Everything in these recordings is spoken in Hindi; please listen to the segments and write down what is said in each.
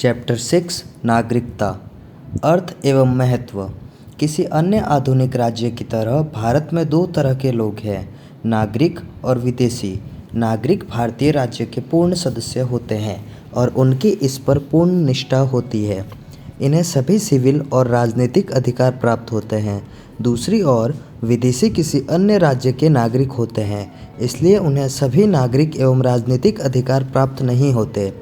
चैप्टर 6 नागरिकता। अर्थ एवं महत्व। किसी अन्य आधुनिक राज्य की तरह भारत में दो तरह के लोग हैं, नागरिक और विदेशी। नागरिक भारतीय राज्य के पूर्ण सदस्य होते हैं और उनकी इस पर पूर्ण निष्ठा होती है। इन्हें सभी सिविल और राजनीतिक अधिकार प्राप्त होते हैं। दूसरी ओर विदेशी किसी अन्य राज्य के नागरिक होते हैं, इसलिए उन्हें सभी नागरिक एवं राजनीतिक अधिकार प्राप्त नहीं होते।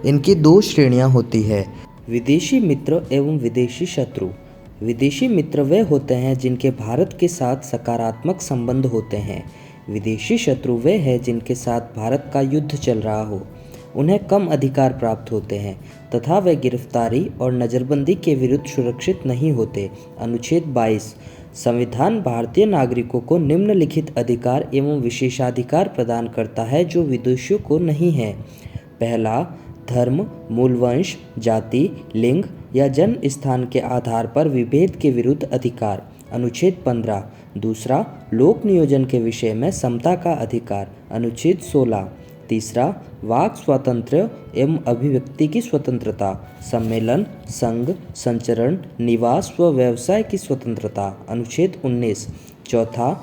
इनकी दो श्रेणियां होती है, विदेशी मित्र एवं विदेशी शत्रु। विदेशी मित्र वे होते हैं जिनके भारत के साथ सकारात्मक संबंध होते हैं। विदेशी शत्रु वे हैं जिनके साथ भारत का युद्ध चल रहा हो। उन्हें कम अधिकार प्राप्त होते हैं तथा वे गिरफ्तारी और नज़रबंदी के विरुद्ध सुरक्षित नहीं होते। अनुच्छेद 22 संविधान भारतीय नागरिकों को निम्नलिखित अधिकार एवं विशेषाधिकार प्रदान करता है जो विदेशियों को नहीं है। पहला, धर्म, मूलवंश, जाति, लिंग या जन्म स्थान के आधार पर विभेद के विरुद्ध अधिकार। अनुच्छेद 15। दूसरा, लोक नियोजन के विषय में समता का अधिकार। अनुच्छेद 16। तीसरा, वाक स्वातंत्र्य एवं अभिव्यक्ति की स्वतंत्रता, सम्मेलन, संघ, संचरण, निवास व व्यवसाय की स्वतंत्रता। अनुच्छेद 19। चौथा,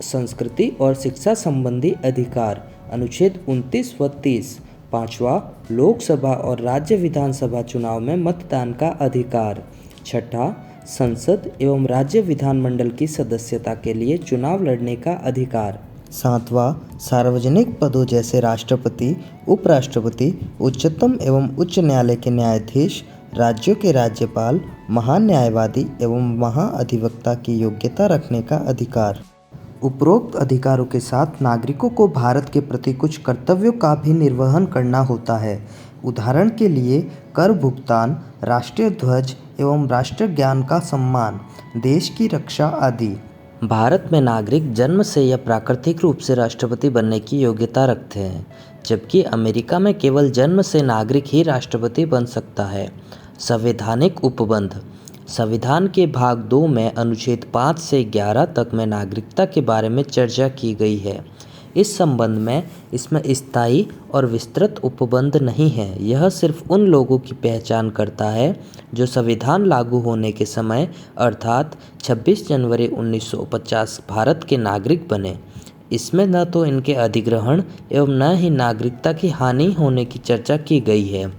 संस्कृति और शिक्षा संबंधी अधिकार। अनुच्छेद 29 व 30। पाँचवा, लोकसभा और राज्य विधानसभा चुनाव में मतदान का अधिकार। छठा, संसद एवं राज्य विधानमंडल की सदस्यता के लिए चुनाव लड़ने का अधिकार। सातवां, सार्वजनिक पदों जैसे राष्ट्रपति, उपराष्ट्रपति, उच्चतम एवं उच्च न्यायालय के न्यायाधीश, राज्यों के राज्यपाल, महान न्यायवादी एवं महाअधिवक्ता की योग्यता रखने का अधिकार। उपरोक्त अधिकारों के साथ नागरिकों को भारत के प्रति कुछ कर्तव्यों का भी निर्वहन करना होता है। उदाहरण के लिए कर भुगतान, राष्ट्रीय ध्वज एवं राष्ट्रीय ज्ञान का सम्मान, देश की रक्षा आदि। भारत में नागरिक जन्म से या प्राकृतिक रूप से राष्ट्रपति बनने की योग्यता रखते हैं, जबकि अमेरिका में केवल जन्म से नागरिक ही राष्ट्रपति बन सकता है। संवैधानिक उपबंध। संविधान के भाग 2 में अनुच्छेद 5 से 11 तक में नागरिकता के बारे में चर्चा की गई है। इस संबंध में इसमें स्थायी और विस्तृत उपबंध नहीं है। यह सिर्फ उन लोगों की पहचान करता है जो संविधान लागू होने के समय अर्थात 26 जनवरी 1950 भारत के नागरिक बने। इसमें न तो इनके अधिग्रहण एवं न ही नागरिकता की हानि होने की चर्चा की गई है।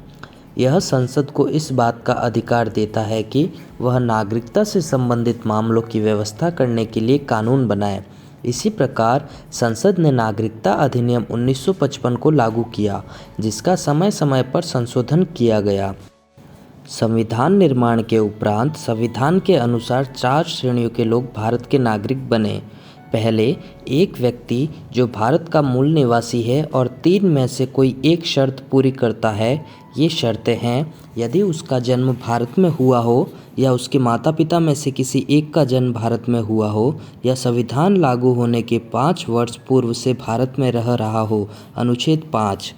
यह संसद को इस बात का अधिकार देता है कि वह नागरिकता से संबंधित मामलों की व्यवस्था करने के लिए कानून बनाए। इसी प्रकार संसद ने नागरिकता अधिनियम 1955 को लागू किया, जिसका समय समय पर संशोधन किया गया। संविधान निर्माण के उपरांत संविधान के अनुसार 4 श्रेणियों के लोग भारत के नागरिक बने। पहले, एक व्यक्ति जो भारत का मूल निवासी है और 3 में से कोई एक शर्त पूरी करता है। ये शर्तें हैं, यदि उसका जन्म भारत में हुआ हो या उसके माता पिता में से किसी एक का जन्म भारत में हुआ हो या संविधान लागू होने के 5 वर्ष पूर्व से भारत में रह रहा हो। अनुच्छेद 5।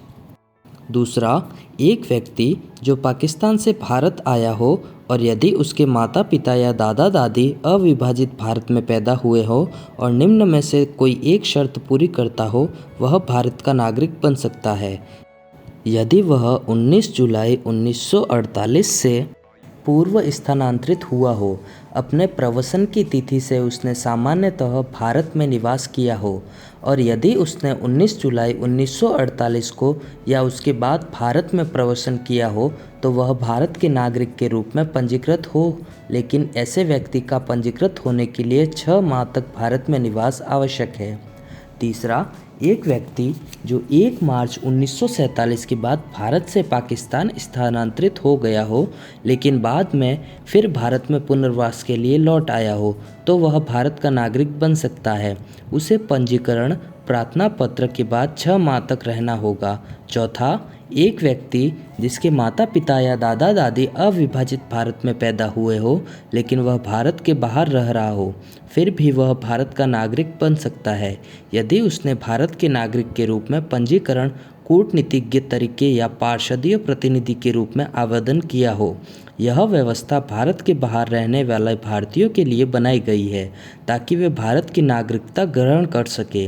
दूसरा, एक व्यक्ति जो पाकिस्तान से भारत आया हो और यदि उसके माता पिता या दादा दादी अविभाजित भारत में पैदा हुए हो और निम्न में से कोई एक शर्त पूरी करता हो, वह भारत का नागरिक बन सकता है। यदि वह 19 जुलाई 1948 से पूर्व स्थानांतरित हुआ हो, अपने प्रवसन की तिथि से उसने सामान्यतः भारत में निवास किया हो और यदि उसने 19 जुलाई 1948 को या उसके बाद भारत में प्रवसन किया हो तो वह भारत के नागरिक के रूप में पंजीकृत हो, लेकिन ऐसे व्यक्ति का पंजीकृत होने के लिए 6 माह तक भारत में निवास आवश्यक है। तीसरा, एक व्यक्ति जो 1 मार्च 1947 के बाद भारत से पाकिस्तान स्थानांतरित हो गया हो लेकिन बाद में फिर भारत में पुनर्वास के लिए लौट आया हो, तो वह भारत का नागरिक बन सकता है। उसे पंजीकरण प्रार्थना पत्र के बाद 6 माह तक रहना होगा। चौथा, एक व्यक्ति जिसके माता पिता या दादा दादी अविभाजित भारत में पैदा हुए हो लेकिन वह भारत के बाहर रह रहा हो, फिर भी वह भारत का नागरिक बन सकता है यदि उसने भारत के नागरिक के रूप में पंजीकरण कूटनीतिज्ञ तरीके या पार्षदीय प्रतिनिधि के रूप में आवेदन किया हो। यह व्यवस्था भारत के बाहर रहने वाले भारतीयों के लिए बनाई गई है ताकि वे भारत की नागरिकता ग्रहण कर सके।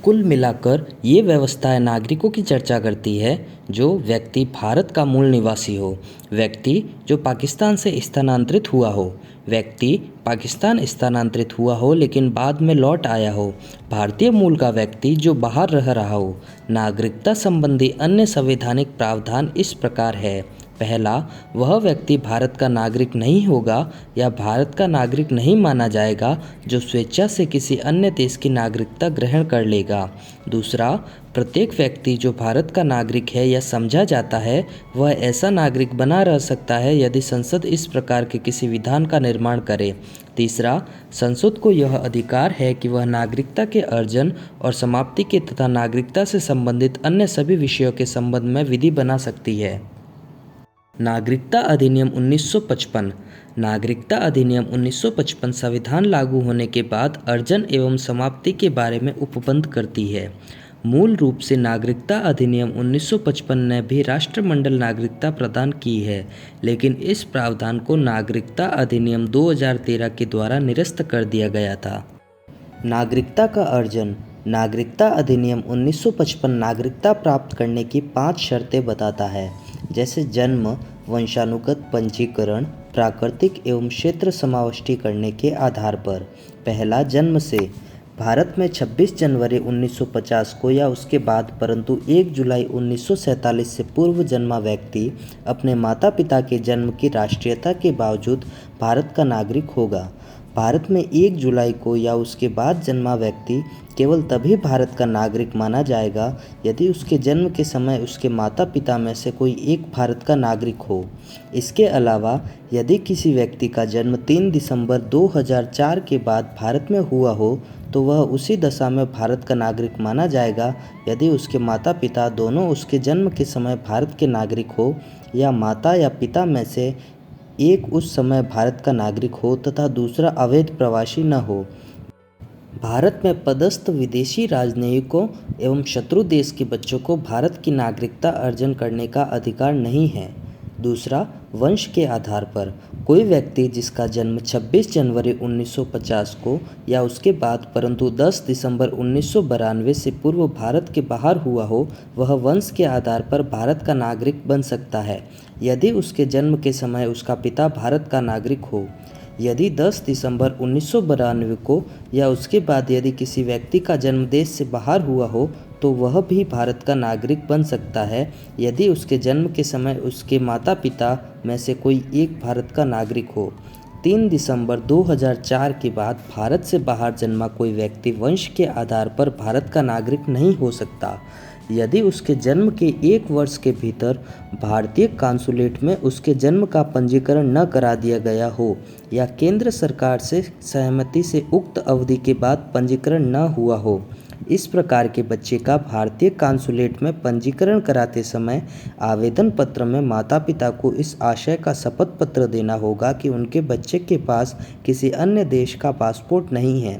कुल मिलाकर ये व्यवस्थाएं नागरिकों की चर्चा करती है जो व्यक्ति भारत का मूल निवासी हो, व्यक्ति जो पाकिस्तान से स्थानांतरित हुआ हो, व्यक्ति पाकिस्तान स्थानांतरित हुआ हो लेकिन बाद में लौट आया हो, भारतीय मूल का व्यक्ति जो बाहर रह रहा हो। नागरिकता संबंधी अन्य संवैधानिक प्रावधान इस प्रकार है। पहला, वह व्यक्ति भारत का नागरिक नहीं होगा या भारत का नागरिक नहीं माना जाएगा जो स्वेच्छा से किसी अन्य देश की नागरिकता ग्रहण कर लेगा। दूसरा, प्रत्येक व्यक्ति जो भारत का नागरिक है या समझा जाता है वह ऐसा नागरिक बना रह सकता है यदि संसद इस प्रकार के किसी विधान का निर्माण करे। तीसरा, संसद को यह अधिकार है कि वह नागरिकता के अर्जन और समाप्ति के तथा नागरिकता से संबंधित अन्य सभी विषयों के संबंध में विधि बना सकती है। नागरिकता अधिनियम 1955। नागरिकता अधिनियम 1955 संविधान लागू होने के बाद अर्जन एवं समाप्ति के बारे में उपबंध करती है। मूल रूप से नागरिकता अधिनियम 1955 ने भी राष्ट्रमंडल नागरिकता प्रदान की है, लेकिन इस प्रावधान को नागरिकता अधिनियम 2013 के द्वारा निरस्त कर दिया गया था। नागरिकता का अर्जन। नागरिकता अधिनियम 1955 नागरिकता प्राप्त करने की 5 शर्तें बताता है, जैसे जन्म, वंशानुगत पंजीकरण, प्राकृतिक एवं क्षेत्र समाविष्टि करने के आधार पर। पहला, जन्म से। भारत में 26 जनवरी 1950 को या उसके बाद परंतु 1 जुलाई 1947 से पूर्व जन्मा व्यक्ति अपने माता पिता के जन्म की राष्ट्रीयता के बावजूद भारत का नागरिक होगा। भारत में 1 जुलाई को या उसके बाद जन्मा व्यक्ति केवल तभी भारत का नागरिक माना जाएगा यदि उसके जन्म के समय उसके माता पिता में से कोई एक भारत का नागरिक हो। इसके अलावा यदि किसी व्यक्ति का जन्म 3 दिसंबर 2004 के बाद भारत में हुआ हो तो वह उसी दशा में भारत का नागरिक माना जाएगा यदि उसके माता पिता दोनों उसके जन्म के समय भारत के नागरिक हो या माता या पिता में से एक उस समय भारत का नागरिक हो तथा दूसरा अवैध प्रवासी न हो। भारत में पदस्थ विदेशी राजनयिकों एवं शत्रु देश के बच्चों को भारत की नागरिकता अर्जन करने का अधिकार नहीं है। दूसरा, वंश के आधार पर। कोई व्यक्ति जिसका जन्म 26 जनवरी 1950 को या उसके बाद परंतु 10 दिसंबर 1992 से पूर्व भारत के बाहर हुआ हो, वह वंश के आधार पर भारत का नागरिक बन सकता है यदि उसके जन्म के समय उसका पिता भारत का नागरिक हो। यदि 10 दिसंबर 1992 को या उसके बाद यदि किसी व्यक्ति का जन्म देश से बाहर हुआ हो तो वह भी भारत का नागरिक बन सकता है यदि उसके जन्म के समय उसके माता पिता में से कोई एक भारत का नागरिक हो। 3 दिसंबर 2004 के बाद भारत से बाहर जन्मा कोई व्यक्ति वंश के आधार पर भारत का नागरिक नहीं हो सकता यदि उसके जन्म के 1 वर्ष के भीतर भारतीय कांसुलेट में उसके जन्म का पंजीकरण न करा दिया गया हो या केंद्र सरकार से सहमति से उक्त अवधि के बाद पंजीकरण न हुआ हो। इस प्रकार के बच्चे का भारतीय कांसुलेट में पंजीकरण कराते समय आवेदन पत्र में माता पिता को इस आशय का शपथ पत्र देना होगा कि उनके बच्चे के पास किसी अन्य देश का पासपोर्ट नहीं है।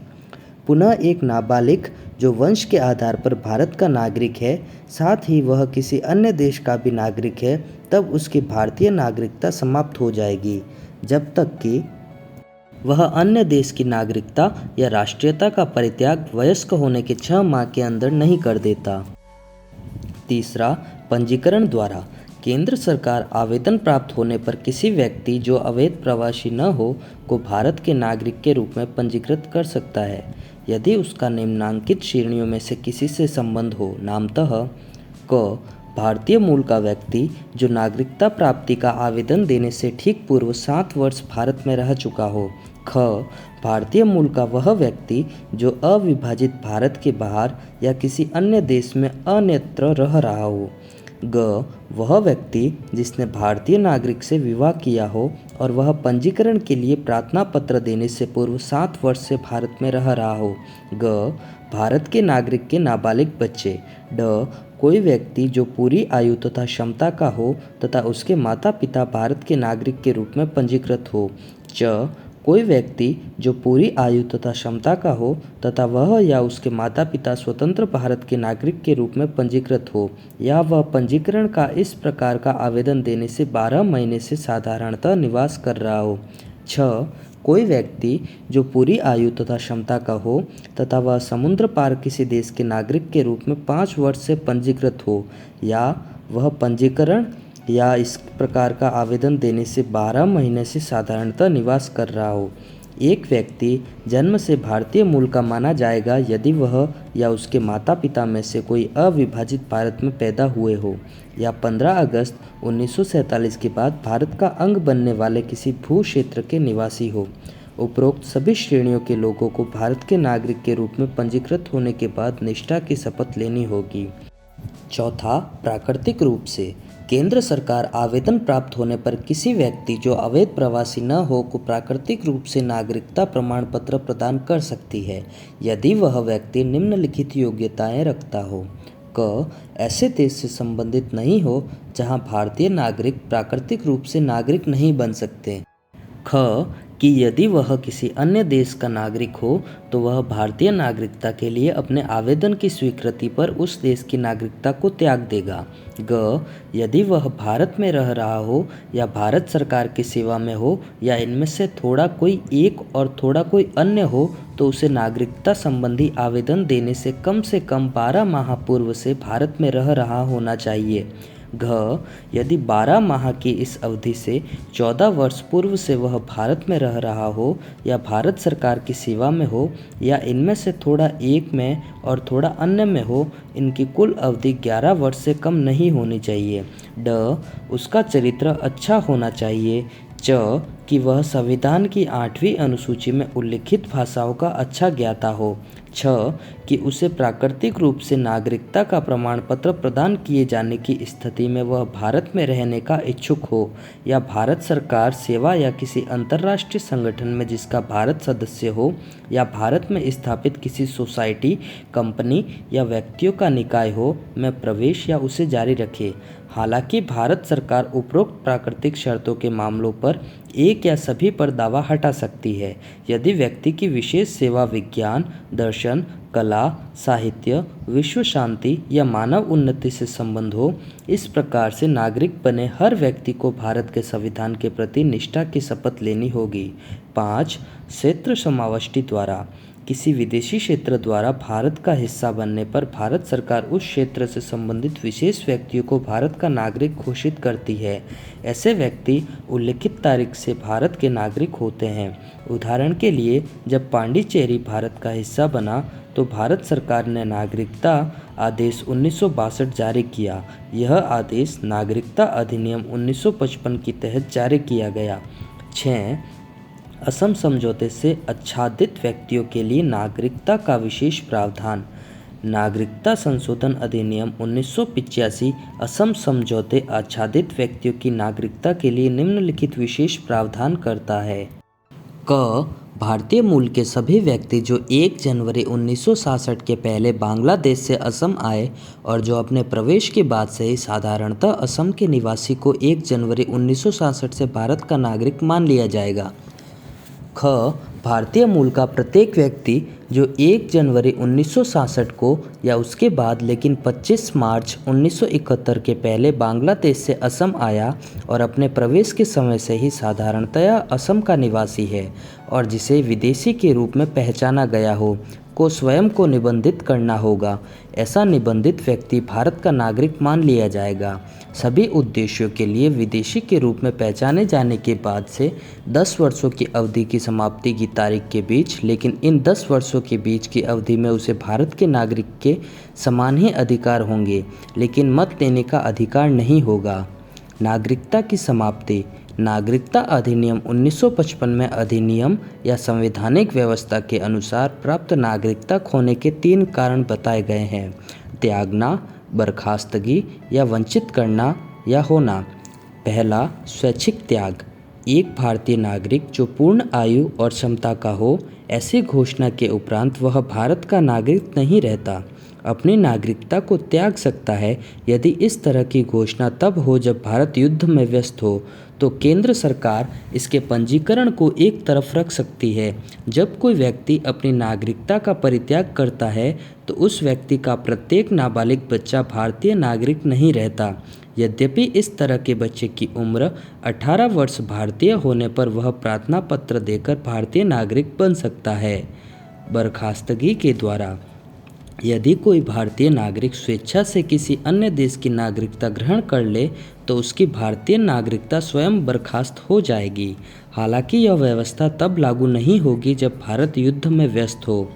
पुनः एक नाबालिग जो वंश के आधार पर भारत का नागरिक है, साथ ही वह किसी अन्य देश का भी नागरिक है, तब उसकी भारतीय नागरिकता समाप्त हो जाएगी जब तक कि वह अन्य देश की नागरिकता या राष्ट्रीयता का परित्याग वयस्क होने के 6 माह के अंदर नहीं कर देता। तीसरा, पंजीकरण द्वारा। केंद्र सरकार आवेदन प्राप्त होने पर किसी व्यक्ति जो अवैध प्रवासी न हो को भारत के नागरिक के रूप में पंजीकृत कर सकता है यदि उसका निम्नांकित श्रेणियों में से किसी से संबंध हो। नामतः क, भारतीय मूल का व्यक्ति जो नागरिकता प्राप्ति का आवेदन देने से ठीक पूर्व 7 वर्ष भारत में रह चुका हो। ख, भारतीय मूल का वह व्यक्ति जो अविभाजित भारत के बाहर या किसी अन्य देश में अन्यत्र रह रहा हो। ग, वह व्यक्ति जिसने भारतीय नागरिक से विवाह किया हो और वह पंजीकरण के लिए प्रार्थना पत्र देने से पूर्व 7 वर्ष से भारत में रह रहा हो। ग, भारत के नागरिक के नाबालिग बच्चे। ड, कोई व्यक्ति जो पूरी आयु तथा क्षमता का हो तथा उसके माता पिता भारत के नागरिक के रूप में पंजीकृत हो। च, कोई व्यक्ति जो पूरी आयु तथा क्षमता का हो तथा वह या उसके माता पिता स्वतंत्र भारत के नागरिक के रूप में पंजीकृत हो या वह पंजीकरण का इस प्रकार का आवेदन देने से 12 महीने से साधारणतः निवास कर रहा हो। 6, कोई व्यक्ति जो पूरी आयु तथा क्षमता का हो तथा वह समुद्र पार किसी देश के नागरिक के रूप में 5 वर्ष से पंजीकृत हो, या वह पंजीकरण या इस प्रकार का आवेदन देने से 12 महीने से साधारणतः निवास कर रहा हो। एक व्यक्ति जन्म से भारतीय मूल का माना जाएगा यदि वह या उसके माता पिता में से कोई अविभाजित भारत में पैदा हुए हो, या 15 अगस्त 1947 के बाद भारत का अंग बनने वाले किसी भू क्षेत्र के निवासी हो। उपरोक्त सभी श्रेणियों के लोगों को भारत के नागरिक के रूप में पंजीकृत होने के बाद निष्ठा की शपथ लेनी होगी। चौथा, प्राकृतिक रूप से। केंद्र सरकार आवेदन प्राप्त होने पर किसी व्यक्ति जो अवैध प्रवासी न हो को प्राकृतिक रूप से नागरिकता प्रमाण पत्र प्रदान कर सकती है यदि वह व्यक्ति निम्नलिखित योग्यताएं रखता हो। क, ऐसे देश से संबंधित नहीं हो जहां भारतीय नागरिक प्राकृतिक रूप से नागरिक नहीं बन सकते। ख, कि यदि वह किसी अन्य देश का नागरिक हो तो वह भारतीय नागरिकता के लिए अपने आवेदन की स्वीकृति पर उस देश की नागरिकता को त्याग देगा। ग, यदि वह भारत में रह रहा हो या भारत सरकार की सेवा में हो या इनमें से थोड़ा कोई एक और थोड़ा कोई अन्य हो तो उसे नागरिकता संबंधी आवेदन देने से कम 12 माह पूर्व से भारत में रह रहा होना चाहिए। घ, यदि 12 माह की इस अवधि से 14 वर्ष पूर्व से वह भारत में रह रहा हो या भारत सरकार की सेवा में हो या इनमें से थोड़ा एक में और थोड़ा अन्य में हो, इनकी कुल अवधि 11 वर्ष से कम नहीं होनी चाहिए। ड, उसका चरित्र अच्छा होना चाहिए। च, कि वह संविधान की 8वीं अनुसूची में उल्लिखित भाषाओं का अच्छा ज्ञाता हो। छ, कि उसे प्राकृतिक रूप से नागरिकता का प्रमाण पत्र प्रदान किए जाने की स्थिति में वह भारत में रहने का इच्छुक हो या भारत सरकार सेवा या किसी अंतर्राष्ट्रीय संगठन में जिसका भारत सदस्य हो या भारत में स्थापित किसी सोसाइटी, कंपनी या व्यक्तियों का निकाय हो में प्रवेश या उसे जारी रखे। हालांकि भारत सरकार उपरोक्त प्राकृतिक शर्तों के मामलों पर एक या सभी पर दावा हटा सकती है यदि व्यक्ति की विशेष सेवा विज्ञान, दर्शन, कला, साहित्य, विश्व शांति या मानव उन्नति से संबंध हो। इस प्रकार से नागरिक बने हर व्यक्ति को भारत के संविधान के प्रति निष्ठा की शपथ लेनी होगी। 5, क्षेत्र समावष्टि द्वारा। किसी विदेशी क्षेत्र द्वारा भारत का हिस्सा बनने पर भारत सरकार उस क्षेत्र से संबंधित विशेष व्यक्तियों को भारत का नागरिक घोषित करती है। ऐसे व्यक्ति उल्लिखित तारीख से भारत के नागरिक होते हैं। उदाहरण के लिए, जब पांडिचेरी भारत का हिस्सा बना तो भारत सरकार ने नागरिकता आदेश 1962 जारी किया। यह आदेश नागरिकता अधिनियम 1955 के तहत जारी किया गया। 6, असम समझौते से आच्छादित व्यक्तियों के लिए नागरिकता का विशेष प्रावधान। नागरिकता संशोधन अधिनियम 1985 असम समझौते आच्छादित व्यक्तियों की नागरिकता के लिए निम्नलिखित विशेष प्रावधान करता है। क, भारतीय मूल के सभी व्यक्ति जो 1 जनवरी 1966 के पहले बांग्लादेश से असम आए और जो अपने प्रवेश के बाद से ही साधारणतः असम के निवासी को 1 जनवरी 1966 से भारत का नागरिक मान लिया जाएगा। ख, भारतीय मूल का प्रत्येक व्यक्ति जो 1 जनवरी 1966 को या उसके बाद लेकिन 25 मार्च 1971 के पहले बांग्लादेश से असम आया और अपने प्रवेश के समय से ही साधारणतया असम का निवासी है और जिसे विदेशी के रूप में पहचाना गया हो, को स्वयं को निबंधित करना होगा। ऐसा निबंधित व्यक्ति भारत का नागरिक मान लिया जाएगा। सभी उद्देश्यों के लिए विदेशी के रूप में पहचाने जाने के बाद से 10 वर्षों की अवधि की समाप्ति की तारीख के बीच, लेकिन इन 10 वर्षों के बीच की अवधि में उसे भारत के नागरिक के समान ही अधिकार होंगे, लेकिन मत देने का अधिकार नहीं होगा। नागरिकता की समाप्ति। नागरिकता अधिनियम 1955 में अधिनियम या संवैधानिक व्यवस्था के अनुसार प्राप्त नागरिकता खोने के 3 कारण बताए गए हैं: त्यागना, बर्खास्तगी या वंचित करना या होना। पहला, स्वैच्छिक त्याग। एक भारतीय नागरिक जो पूर्ण आयु और क्षमता का हो, ऐसी घोषणा के उपरांत वह भारत का नागरिक नहीं रहता, अपनी नागरिकता को त्याग सकता है। यदि इस तरह की घोषणा तब हो जब भारत युद्ध में व्यस्त हो, तो केंद्र सरकार इसके पंजीकरण को एक तरफ रख सकती है। जब कोई व्यक्ति अपनी नागरिकता का परित्याग करता है तो उस व्यक्ति का प्रत्येक नाबालिग बच्चा भारतीय नागरिक नहीं रहता। यद्यपि इस तरह के बच्चे की उम्र 18 वर्ष भारतीय होने पर वह प्रार्थना पत्र देकर भारतीय नागरिक बन सकता है। बर्खास्तगी के द्वारा यदि कोई भारतीय नागरिक स्वेच्छा से किसी अन्य देश की नागरिकता ग्रहण कर ले तो उसकी भारतीय नागरिकता स्वयं बर्खास्त हो जाएगी। हालांकि यह व्यवस्था तब लागू नहीं होगी जब भारत युद्ध में व्यस्त हो।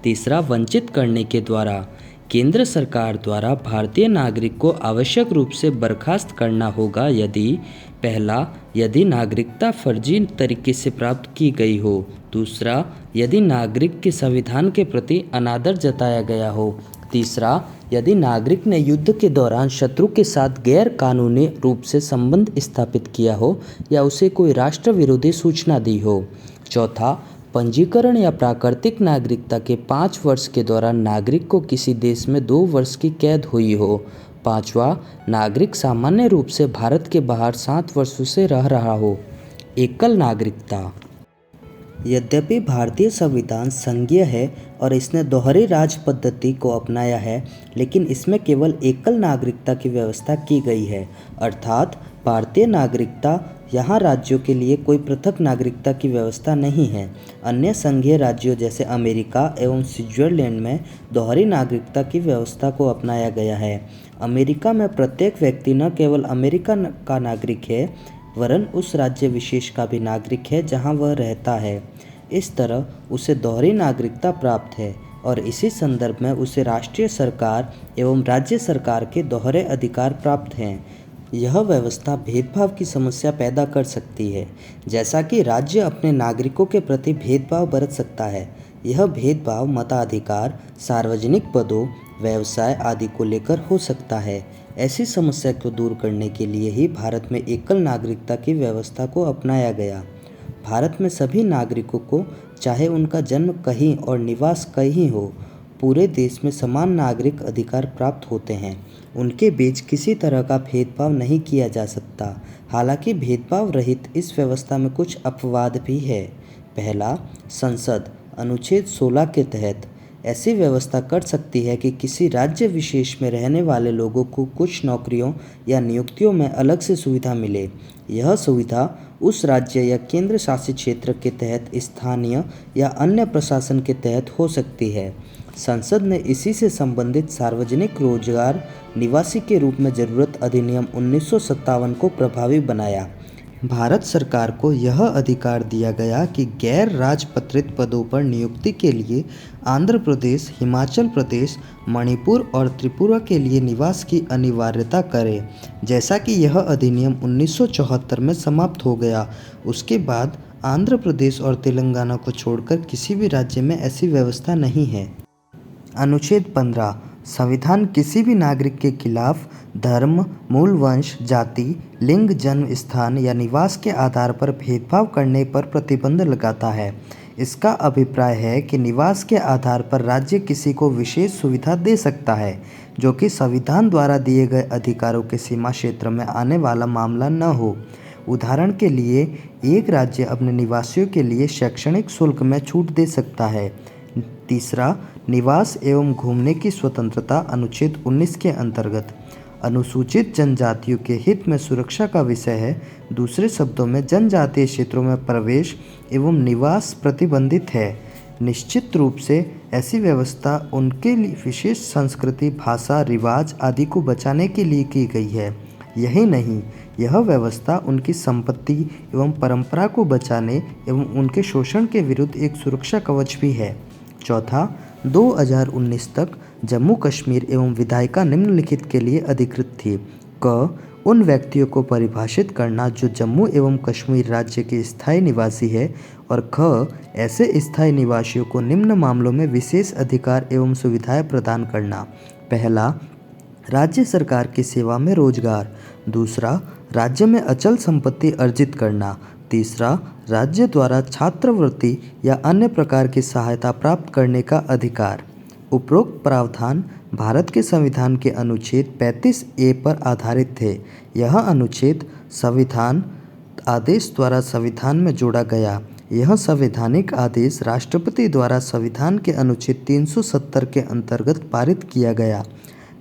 तीसरा, वंचित करने के द्वारा केंद्र सरकार द्वारा भारतीय नागरिक को आवश्यक रूप से बर्खास्त करना होगा यदि पहला, यदि नागरिकता फर्जी तरीके से प्राप्त की गई हो। दूसरा, यदि नागरिक के संविधान के प्रति अनादर जताया गया हो। तीसरा, यदि नागरिक ने युद्ध के दौरान शत्रु के साथ गैर कानूनी रूप से संबंध स्थापित किया हो या उसे कोई राष्ट्र विरोधी सूचना दी हो। चौथा, पंजीकरण या प्राकृतिक नागरिकता के 5 वर्ष के दौरान नागरिक को किसी देश में 2 वर्ष की कैद हुई हो। पांचवा, नागरिक सामान्य रूप से भारत के बाहर 7 वर्षों से रह रहा हो। एकल नागरिकता। यद्यपि भारतीय संविधान संघीय है और इसने दोहरी राज पद्धति को अपनाया है, लेकिन इसमें केवल एकल नागरिकता की व्यवस्था की गई है, अर्थात भारतीय नागरिकता यहाँ राज्यों के लिए कोई पृथक नागरिकता की व्यवस्था नहीं है। अन्य संघीय राज्यों जैसे अमेरिका एवं स्विट्जरलैंड में दोहरी नागरिकता की व्यवस्था को अपनाया गया है। अमेरिका में प्रत्येक व्यक्ति न केवल अमेरिका का नागरिक है वरन उस राज्य विशेष का भी नागरिक है जहाँ वह रहता है। इस तरह उसे दोहरी नागरिकता प्राप्त है और इसी संदर्भ में उसे राष्ट्रीय सरकार एवं राज्य सरकार के दोहरे अधिकार प्राप्त हैं। यह व्यवस्था भेदभाव की समस्या पैदा कर सकती है, जैसा कि राज्य अपने नागरिकों के प्रति भेदभाव बरत सकता है। यह भेदभाव मताधिकार, सार्वजनिक पदों, व्यवसाय आदि को लेकर हो सकता है। ऐसी समस्या को दूर करने के लिए ही भारत में एकल नागरिकता की व्यवस्था को अपनाया गया। भारत में सभी नागरिकों को, चाहे उनका जन्म कहीं और निवास कहीं हो, पूरे देश में समान नागरिक अधिकार प्राप्त होते हैं। उनके बीच किसी तरह का भेदभाव नहीं किया जा सकता। हालांकि भेदभाव रहित इस व्यवस्था में कुछ अपवाद भी है। पहला, संसद अनुच्छेद 16 के तहत ऐसी व्यवस्था कर सकती है कि किसी राज्य विशेष में रहने वाले लोगों को कुछ नौकरियों या नियुक्तियों में अलग से सुविधा मिले। यह सुविधा उस राज्य या केंद्र शासित क्षेत्र के तहत, स्थानीय या अन्य प्रशासन के तहत हो सकती है। संसद ने इसी से संबंधित सार्वजनिक रोजगार निवासी के रूप में जरूरत अधिनियम 1957 को प्रभावी बनाया। भारत सरकार को यह अधिकार दिया गया कि गैर राजपत्रित पदों पर नियुक्ति के लिए आंध्र प्रदेश, हिमाचल प्रदेश, मणिपुर और त्रिपुरा के लिए निवास की अनिवार्यता करे। जैसा कि यह अधिनियम 1974 में समाप्त हो गया, उसके बाद आंध्र प्रदेश और तेलंगाना को छोड़कर किसी भी राज्य में ऐसी व्यवस्था नहीं है। अनुच्छेद 15, संविधान किसी भी नागरिक के खिलाफ धर्म, मूल वंश, जाति, लिंग, जन्म स्थान या निवास के आधार पर भेदभाव करने पर प्रतिबंध लगाता है। इसका अभिप्राय है कि निवास के आधार पर राज्य किसी को विशेष सुविधा दे सकता है, जो कि संविधान द्वारा दिए गए अधिकारों के सीमा क्षेत्र में आने वाला मामला न हो। उदाहरण के लिए, एक राज्य अपने निवासियों के लिए शैक्षणिक शुल्क में छूट दे सकता है। तीसरा, निवास एवं घूमने की स्वतंत्रता अनुच्छेद 19 के अंतर्गत अनुसूचित जनजातियों के हित में सुरक्षा का विषय है। दूसरे शब्दों में, जनजातीय क्षेत्रों में प्रवेश एवं निवास प्रतिबंधित है। निश्चित रूप से ऐसी व्यवस्था उनके लिए विशेष संस्कृति, भाषा, रिवाज आदि को बचाने के लिए की गई है। यही नहीं, यह व्यवस्था उनकी संपत्ति एवं परंपरा को बचाने एवं उनके शोषण के विरुद्ध एक सुरक्षा कवच भी है। चौथा, 2019 तक जम्मू कश्मीर एवं विधायिका निम्नलिखित के लिए अधिकृत थी। क, उन व्यक्तियों को परिभाषित करना जो जम्मू एवं कश्मीर राज्य के स्थायी निवासी है, और ख, ऐसे स्थायी निवासियों को निम्न मामलों में विशेष अधिकार एवं सुविधाएं प्रदान करना। पहला, राज्य सरकार की सेवा में रोजगार। दूसरा, राज्य में अचल संपत्ति अर्जित करना। तीसरा, राज्य द्वारा छात्रवृत्ति या अन्य प्रकार की सहायता प्राप्त करने का अधिकार। उपरोक्त प्रावधान भारत के संविधान के अनुच्छेद 35A पर आधारित थे। यह अनुच्छेद संविधान आदेश द्वारा संविधान में जोड़ा गया। यह संवैधानिक आदेश राष्ट्रपति द्वारा संविधान के अनुच्छेद 370 के अंतर्गत पारित किया गया।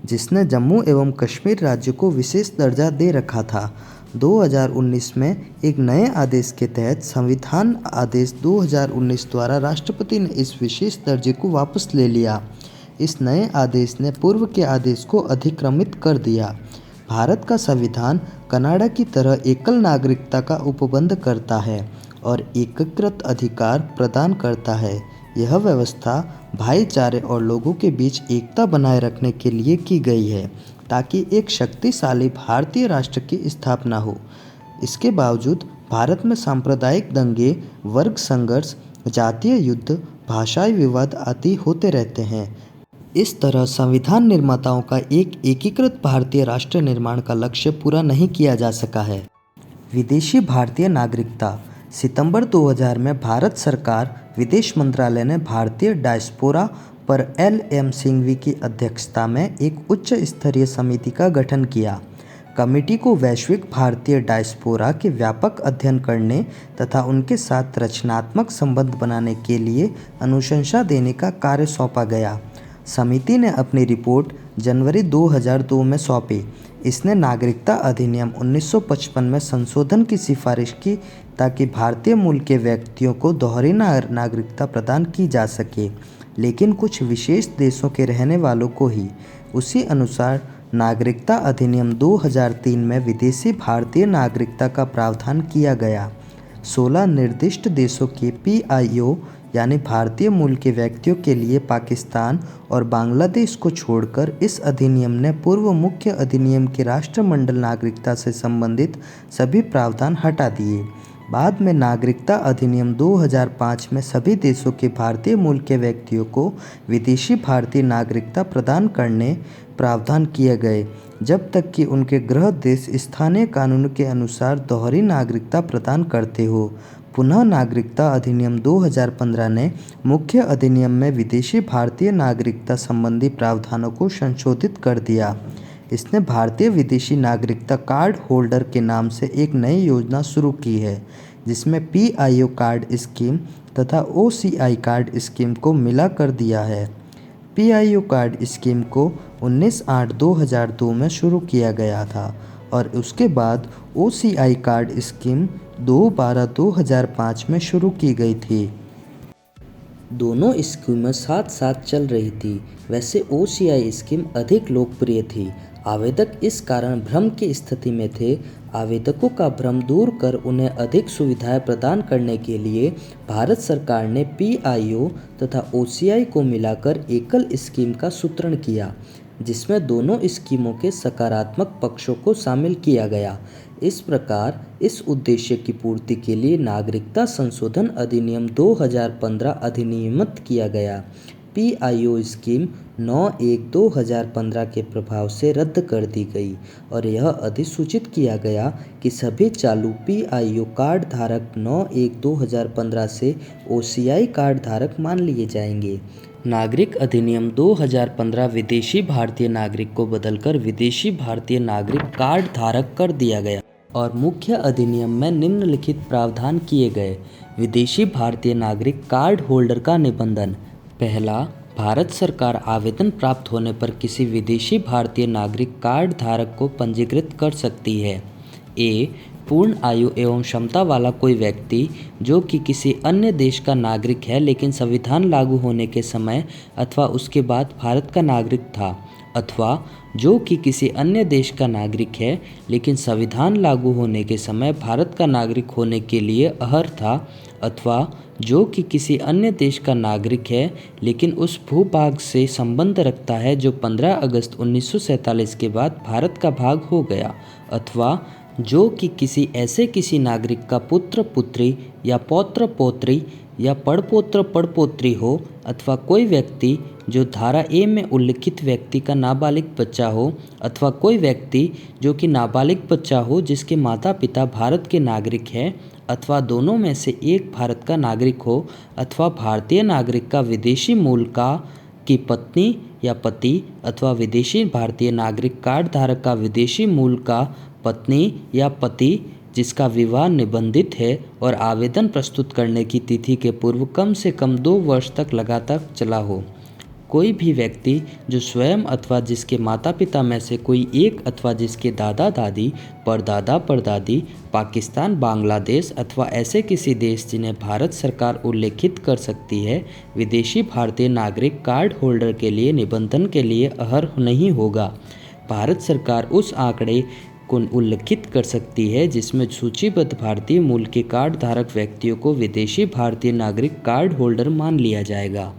जिसने जम्मू एवं कश्मीर राज्य को विशेष दर्जा दे रखा था। 2019 में एक नए आदेश के तहत संविधान आदेश 2019 द्वारा राष्ट्रपति ने इस विशेष दर्जे को वापस ले लिया। इस नए आदेश ने पूर्व के आदेश को अधिक्रमित कर दिया। भारत का संविधान कनाडा की तरह एकल नागरिकता का उपबंध करता है और एकीकृत अधिकार प्रदान करता है। यह व्यवस्था भाईचारे और लोगों के बीच एकता बनाए रखने के लिए की गई है ताकि एक शक्तिशाली भारतीय राष्ट्र की स्थापना हो। इसके बावजूद भारत में सांप्रदायिक दंगे, वर्ग संघर्ष, जातीय युद्ध, भाषाई विवाद आदि होते रहते हैं। इस तरह संविधान निर्माताओं का एक एकीकृत भारतीय राष्ट्र निर्माण का लक्ष्य पूरा नहीं किया जा सका है। विदेशी भारतीय नागरिकता। सितंबर 2000 में भारत सरकार विदेश मंत्रालय ने भारतीय डायस्पोरा पर LM सिंघवी की अध्यक्षता में एक उच्च स्तरीय समिति का गठन किया। कमेटी को वैश्विक भारतीय डायस्पोरा के व्यापक अध्ययन करने तथा उनके साथ रचनात्मक संबंध बनाने के लिए अनुशंसा देने का कार्य सौंपा गया। समिति ने अपनी रिपोर्ट जनवरी 2002 में सौंपी। इसने नागरिकता अधिनियम 1955 में संशोधन की सिफारिश की ताकि भारतीय मूल के व्यक्तियों को दोहरी नागरिकता प्रदान की जा सके, लेकिन कुछ विशेष देशों के रहने वालों को ही। उसी अनुसार नागरिकता अधिनियम 2003 में विदेशी भारतीय नागरिकता का प्रावधान किया गया। 16 निर्दिष्ट देशों के PIO यानी भारतीय मूल के व्यक्तियों के लिए पाकिस्तान और बांग्लादेश को छोड़कर इस अधिनियम ने पूर्व मुख्य अधिनियम के राष्ट्रमंडल नागरिकता से संबंधित सभी प्रावधान हटा दिए। बाद में नागरिकता अधिनियम 2005 में सभी देशों के भारतीय मूल के व्यक्तियों को विदेशी भारतीय नागरिकता प्रदान करने प्रावधान किए गए, जब तक कि उनके गृह देश स्थानीय कानून के अनुसार दोहरी नागरिकता प्रदान करते हो। पुनः नागरिकता अधिनियम 2015 ने मुख्य अधिनियम में विदेशी भारतीय नागरिकता संबंधी प्रावधानों को संशोधित कर दिया। इसने भारतीय विदेशी नागरिकता कार्ड होल्डर के नाम से एक नई योजना शुरू की है, जिसमें PIO कार्ड स्कीम तथा OCI कार्ड स्कीम को मिला कर दिया है। PIO कार्ड स्कीम को 19/8/2002 में शुरू किया गया था और उसके बाद OCI कार्ड स्कीम 2/12/2005 में शुरू की गई थी। दोनों स्कीमें साथ साथ चल रही थी। वैसे OCI स्कीम अधिक लोकप्रिय थी। आवेदक इस कारण भ्रम की स्थिति में थे। आवेदकों का भ्रम दूर कर उन्हें अधिक सुविधाएं प्रदान करने के लिए भारत सरकार ने PIO तथा OCI को मिलाकर एकल स्कीम का सूत्रण किया, जिसमें दोनों स्कीमों के सकारात्मक पक्षों को शामिल किया गया। इस प्रकार इस उद्देश्य की पूर्ति के लिए नागरिकता संशोधन अधिनियम 2015 अधिनियमित किया गया। PIO स्कीम 9/1/2015 के प्रभाव से रद्द कर दी गई और यह अधिसूचित किया गया कि सभी चालू PIO कार्ड धारक 9/1/2015 से OCI कार्ड धारक मान लिए जाएंगे। नागरिक अधिनियम 2015 विदेशी भारतीय नागरिक को बदलकर विदेशी भारतीय नागरिक कार्ड धारक कर दिया गया और मुख्य अधिनियम में निम्नलिखित प्रावधान किए गए। विदेशी भारतीय नागरिक कार्ड होल्डर का निबंधन। पहला, भारत सरकार आवेदन प्राप्त होने पर किसी विदेशी भारतीय नागरिक कार्ड धारक को पंजीकृत कर सकती है। ए, पूर्ण आयु एवं क्षमता वाला कोई व्यक्ति जो कि किसी अन्य देश का नागरिक है लेकिन संविधान लागू होने के समय अथवा उसके बाद भारत का नागरिक था, अथवा जो कि किसी अन्य देश का नागरिक है लेकिन संविधान लागू होने के समय भारत का नागरिक होने के लिए अहर्ह था, अथवा जो कि किसी अन्य देश का नागरिक है लेकिन उस भूभाग से संबंध रखता है जो 15 अगस्त 1947 के बाद भारत का भाग हो गया, अथवा जो कि किसी नागरिक का पुत्र पुत्री या पौत्र पौत्री या पड़पोत्र पड़पोत्री हो, अथवा कोई व्यक्ति जो धारा ए में उल्लिखित व्यक्ति का नाबालिग बच्चा हो, अथवा कोई व्यक्ति जो कि नाबालिग बच्चा हो जिसके माता पिता भारत के नागरिक हैं, अथवा दोनों में से एक भारत का नागरिक हो, अथवा भारतीय नागरिक का विदेशी मूल का की पत्नी या पति, अथवा विदेशी भारतीय नागरिक कार्ड धारक का विदेशी मूल का पत्नी या पति जिसका विवाह निबंधित है और आवेदन प्रस्तुत करने की तिथि के पूर्व कम से कम 2 वर्ष तक लगातार चला हो। कोई भी व्यक्ति जो स्वयं अथवा जिसके माता पिता में से कोई एक अथवा जिसके दादा दादी परदादा परदादी पाकिस्तान बांग्लादेश अथवा ऐसे किसी देश जिन्हें भारत सरकार उल्लेखित कर सकती है, विदेशी भारतीय नागरिक कार्ड होल्डर के लिए निबंधन के लिए अर्ह नहीं होगा। भारत सरकार उस आंकड़े को उल्लेखित कर सकती है जिसमें सूचीबद्ध भारतीय मूल के कार्ड धारक व्यक्तियों को विदेशी भारतीय नागरिक कार्ड होल्डर मान लिया जाएगा।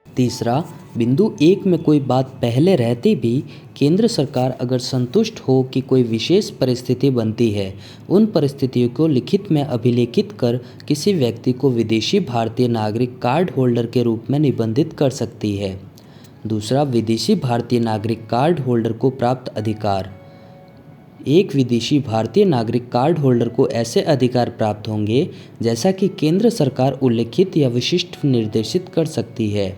तीसरा, बिंदु 1 में कोई बात पहले रहते भी केंद्र सरकार अगर संतुष्ट हो कि कोई विशेष परिस्थिति बनती है, उन परिस्थितियों को लिखित में अभिलेखित कर किसी व्यक्ति को विदेशी भारतीय नागरिक कार्ड होल्डर के रूप में निबंधित कर सकती है। दूसरा, विदेशी भारतीय नागरिक कार्ड होल्डर को प्राप्त अधिकार। एक विदेशी भारतीय नागरिक कार्ड होल्डर को ऐसे अधिकार प्राप्त होंगे जैसा कि केंद्र सरकार उल्लेखित या विशिष्ट निर्देशित कर सकती है।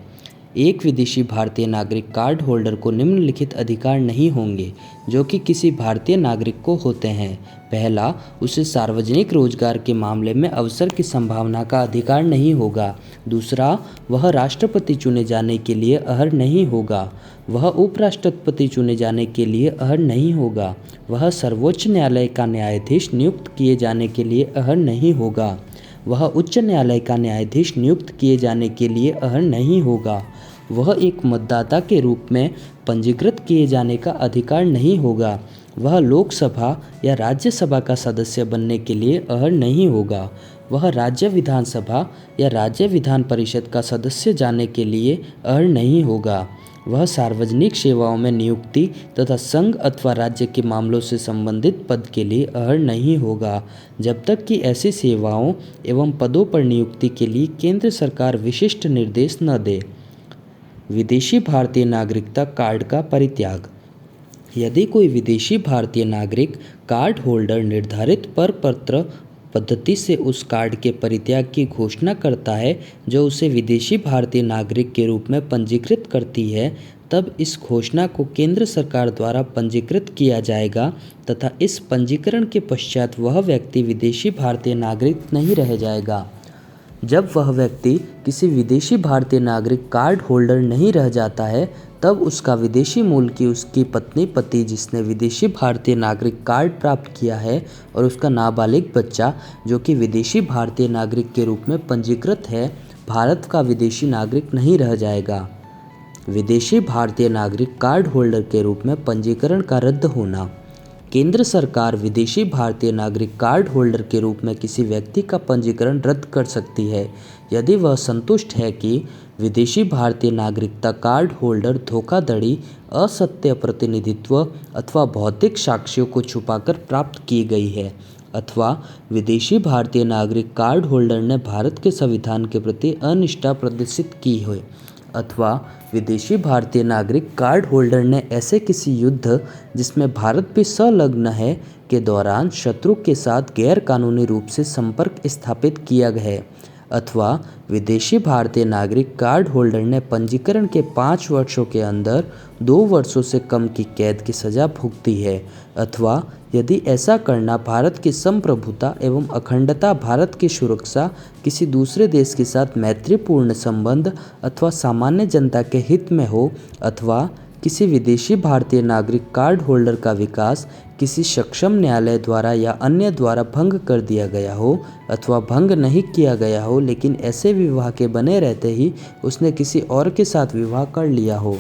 एक विदेशी भारतीय नागरिक कार्ड होल्डर को निम्नलिखित अधिकार नहीं होंगे जो कि किसी भारतीय नागरिक को होते हैं। पहला, उसे सार्वजनिक रोजगार के मामले में अवसर की संभावना का अधिकार नहीं होगा। दूसरा, वह राष्ट्रपति चुने जाने के लिए अर्ह नहीं होगा। वह उपराष्ट्रपति चुने जाने के लिए अर्ह नहीं होगा। वह सर्वोच्च न्यायालय का न्यायाधीश नियुक्त किए जाने के लिए अर्ह नहीं होगा। वह उच्च न्यायालय का न्यायाधीश नियुक्त किए जाने के लिए अर्ह नहीं होगा। वह एक मतदाता के रूप में पंजीकृत किए जाने का अधिकार नहीं होगा। वह लोकसभा या राज्यसभा का सदस्य बनने के लिए अर्ह नहीं होगा। वह राज्य विधानसभा या राज्य विधान परिषद का सदस्य जाने के लिए अर्ह नहीं होगा। वह सार्वजनिक सेवाओं में नियुक्ति तथा संघ अथवा राज्य के मामलों से संबंधित पद के लिए अर्ह नहीं होगा जब तक कि ऐसी सेवाओं एवं पदों पर नियुक्ति के लिए केंद्र सरकार विशिष्ट निर्देश न दे। विदेशी भारतीय नागरिकता कार्ड का परित्याग। यदि कोई विदेशी भारतीय नागरिक कार्ड होल्डर निर्धारित प्रपत्र पद्धति से उस कार्ड के परित्याग की घोषणा करता है जो उसे विदेशी भारतीय नागरिक के रूप में पंजीकृत करती है, तब इस घोषणा को केंद्र सरकार द्वारा पंजीकृत किया जाएगा तथा इस पंजीकरण के पश्चात वह व्यक्ति विदेशी भारतीय नागरिक नहीं रह जाएगा। जब वह व्यक्ति किसी विदेशी भारतीय नागरिक कार्ड होल्डर नहीं रह जाता है, तब उसका विदेशी मूल की उसकी पत्नी पति जिसने विदेशी भारतीय नागरिक कार्ड प्राप्त किया है और उसका नाबालिग बच्चा जो कि विदेशी भारतीय नागरिक के रूप में पंजीकृत है, भारत का विदेशी नागरिक नहीं रह जाएगा। विदेशी भारतीय नागरिक कार्ड होल्डर के रूप में पंजीकरण का रद्द होना। केंद्र सरकार विदेशी भारतीय नागरिक कार्ड होल्डर के रूप में किसी व्यक्ति का पंजीकरण रद्द कर सकती है यदि वह संतुष्ट है कि विदेशी भारतीय नागरिकता कार्ड होल्डर धोखाधड़ी, असत्य प्रतिनिधित्व अथवा भौतिक साक्ष्यों को छुपाकर प्राप्त की गई है, अथवा विदेशी भारतीय नागरिक कार्ड होल्डर ने भारत के संविधान के प्रति अनिष्ठा प्रदर्शित की हो, अथवा विदेशी भारतीय नागरिक कार्ड होल्डर ने ऐसे किसी युद्ध जिसमें भारत भी संलग्न है के दौरान शत्रु के साथ गैर कानूनी रूप से संपर्क स्थापित किया है, अथवा विदेशी भारतीय नागरिक कार्ड होल्डर ने पंजीकरण के 5 वर्षों के अंदर 2 वर्षों से कम की कैद की सज़ा भुगती है, अथवा यदि ऐसा करना भारत की संप्रभुता एवं अखंडता, भारत की सुरक्षा, किसी दूसरे देश के साथ मैत्रीपूर्ण संबंध अथवा सामान्य जनता के हित में हो, अथवा किसी विदेशी भारतीय नागरिक कार्ड होल्डर का विकास किसी सक्षम न्यायालय द्वारा या अन्य द्वारा भंग कर दिया गया हो, अथवा भंग नहीं किया गया हो लेकिन ऐसे विवाह के बने रहते ही उसने किसी और के साथ विवाह कर लिया हो।